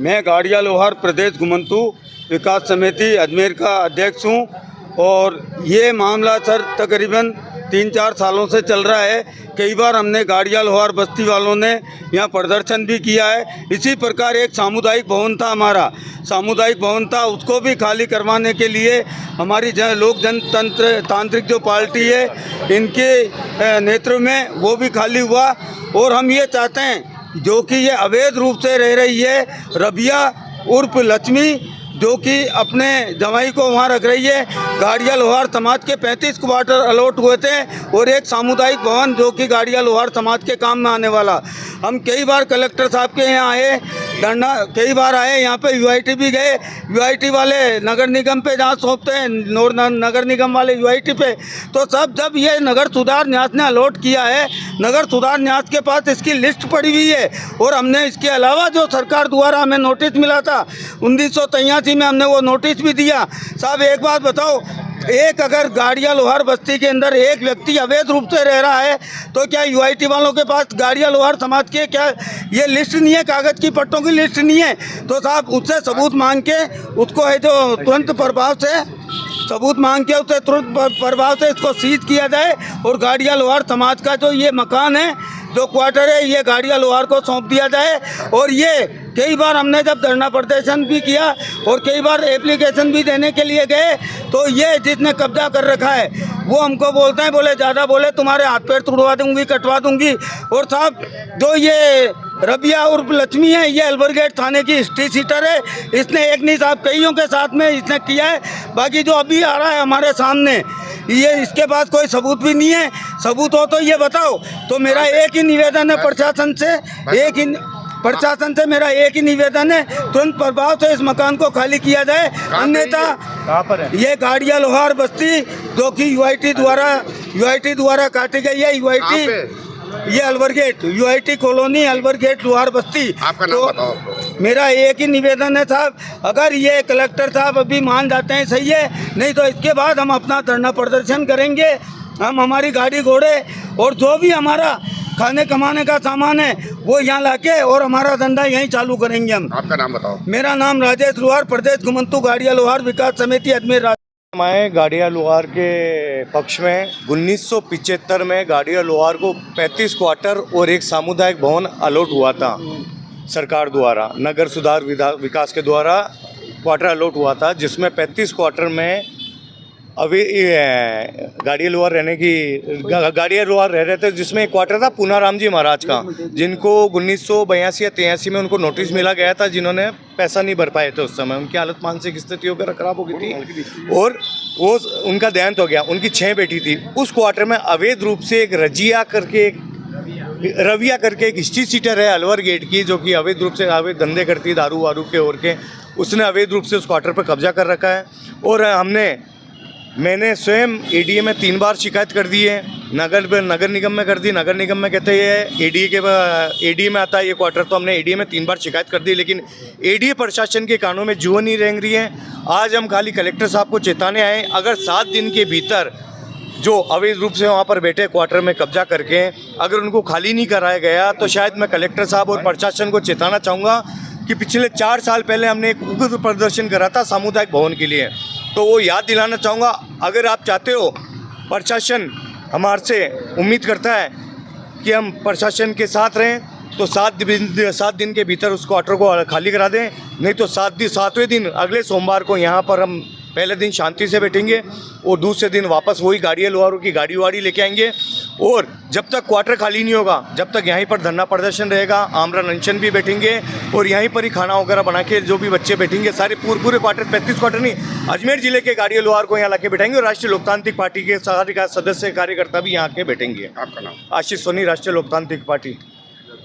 मैं गाड़िया लोहार प्रदेश घुमंतु विकास समिति अजमेर का अध्यक्ष हूँ और ये मामला सर तकरीबन 3-4 सालों से चल रहा है। कई बार हमने गाड़िया लोहार बस्ती वालों ने यहाँ प्रदर्शन भी किया है। इसी प्रकार एक सामुदायिक भवन था, हमारा सामुदायिक भवन था, उसको भी खाली करवाने के लिए हमारी लोक जनतंत्र तांत्रिक जो पार्टी है इनके नेतृत्व में वो भी खाली हुआ। और हम ये चाहते हैं जो कि ये अवैध रूप से रह रही है रबिया उर्फ लक्ष्मी, जो कि अपने जवाई को वहाँ रख रही है। गाड़िया लोहार समाज के 35 क्वार्टर अलॉट हुए थे और एक सामुदायिक भवन जो कि गाड़िया लोहार समाज के काम में आने वाला। हम कई बार कलेक्टर साहब के यहाँ आए, धरना कई बार आए, यहाँ पे यूआईटी भी गए। यूआईटी वाले नगर निगम पे जहाँ सौंपते हैं, नगर निगम वाले यूआईटी पे, तो सब जब ये नगर सुधार न्यास ने अलॉट किया है, नगर सुधार न्यास के पास इसकी लिस्ट पड़ी हुई है। और हमने इसके अलावा जो सरकार द्वारा हमें नोटिस मिला था 1983 में, हमने वो नोटिस भी दिया। साहब एक बात बताओ, एक अगर गाड़िया लोहार बस्ती के अंदर एक व्यक्ति अवैध रूप से रह रहा है तो क्या यूआईटी वालों के पास गाड़िया लोहार समाज के क्या ये लिस्ट नहीं है, कागज़ की पट्टों की लिस्ट नहीं है? तो साहब उससे सबूत मांग के उसको है जो तुरंत प्रभाव से सबूत मांग के उसे तुरंत प्रभाव से इसको सीज किया जाए और गाड़िया लोहार समाज का जो ये मकान है, जो क्वार्टर है, ये गाड़िया लोहार को सौंप दिया जाए। और ये कई बार हमने जब धरना प्रदर्शन भी किया और कई बार एप्लीकेशन भी देने के लिए गए तो ये जिसने कब्जा कर रखा है वो हमको बोलते हैं, बोले ज़्यादा बोले तुम्हारे हाथ पैर तुड़वा दूंगी, कटवा दूंगी। और साहब जो ये रबिया उर्फ लक्ष्मी है, ये अलबरगेट थाने की हिस्ट्री सीटर है। इसने एक नहीं साहब कईयों के साथ में इसने किया है। बाकी जो अभी आ रहा है हमारे सामने, ये इसके पास कोई सबूत भी नहीं है। सबूत हो तो ये बताओ। तो मेरा एक ही निवेदन है प्रशासन से, मेरा एक ही निवेदन है, तुरंत प्रभाव से इस मकान को खाली किया जाए, अन्यथा ये गाड़िया लोहार बस्ती जो कि यूआईटी द्वारा काटी गई है। यूआईटी ये अलबरगेट यूआईटी कॉलोनी अलबरगेट लोहार बस्ती। आपका नाम बताओ। मेरा एक ही निवेदन है साहब, अगर ये कलेक्टर साहब अभी मान जाते हैं सही है, नहीं तो इसके बाद हम अपना धरना प्रदर्शन करेंगे। हम हमारी गाड़ी घोड़े और जो भी हमारा खाने कमाने का सामान है वो यहाँ लाके और हमारा धंधा यहीं चालू करेंगे हम। आपका नाम बताओ। मेरा नाम राजेश लोहार, प्रदेश घुमंतु गाड़िया लोहार विकास समिति अजमेर। मैं गाड़िया लोहार के पक्ष में 1975 में गाड़िया लोहार को 35 क्वार्टर और एक सामुदायिक भवन अलॉट हुआ था सरकार द्वारा, नगर सुधार विकास के द्वारा क्वार्टर अलॉट हुआ था, जिसमें 35 क्वार्टर में अभी गाड़िया लोहार रह रहे थे, जिसमें एक क्वार्टर था पूनाराम जी महाराज का, जिनको 1982 या 83 में उनको नोटिस मिला गया था, जिन्होंने पैसा नहीं भर पाए थे उस समय। उनकी हालत मानसिक स्थिति वगैरह खराब हो गई थी और वो उनका देहांत हो गया। उनकी 6 बेटी थी। उस क्वार्टर में अवैध रूप से एक रविया करके एक हिस्ट्री सीटर है अलवर गेट की, जो कि अवैध रूप से अवैध धंधे करती है, दारू वारू के और के, उसने अवैध रूप से उस क्वार्टर पर कब्जा कर रखा है। और मैंने स्वयं एडीए में 3 बार शिकायत कर दी है, नगर निगम में कर दी। नगर निगम में कहते हैं एडीए में आता है ये क्वार्टर, तो हमने एडीए में 3 बार शिकायत कर दी, लेकिन एडीए प्रशासन के कानों में जुआ नहीं रेंग रही है। आज हम खाली कलेक्टर साहब को चेताने आए, अगर 7 दिन के भीतर जो अवैध रूप से वहाँ पर बैठे क्वार्टर में कब्जा करके अगर उनको खाली नहीं कराया गया, तो शायद मैं कलेक्टर साहब और प्रशासन को चेताना चाहूँगा कि पिछले 4 साल पहले हमने एक उग्र प्रदर्शन करा था सामुदायिक भवन के लिए, तो वो याद दिलाना चाहूँगा। अगर आप चाहते हो, प्रशासन हमारे से उम्मीद करता है कि हम प्रशासन के साथ रहें, तो 7 दिन के भीतर उस क्वार्टर को खाली करा दें, नहीं तो 7वें दिन अगले सोमवार को यहाँ पर हम पहले दिन शांति से बैठेंगे और दूसरे दिन वापस वही गाड़िया लोहारों की गाड़ी वाड़ी लेके आएंगे। और जब तक क्वार्टर खाली नहीं होगा, जब तक यहीं पर धरना प्रदर्शन रहेगा, आमरण अनशन भी बैठेंगे और यहीं पर ही खाना वगैरह बना के जो भी बच्चे बैठेंगे, सारे पूरे क्वार्टर 35 क्वार्टर नहीं, अजमेर जिले के गाड़िया लोहार को यहाँ लाके बैठेंगे और राष्ट्रीय लोकतांत्रिक पार्टी के सारे सदस्य कार्यकर्ता भी यहाँ के बैठेंगे। आपका नाम? आशीष सोनी, राष्ट्रीय लोकतांत्रिक पार्टी।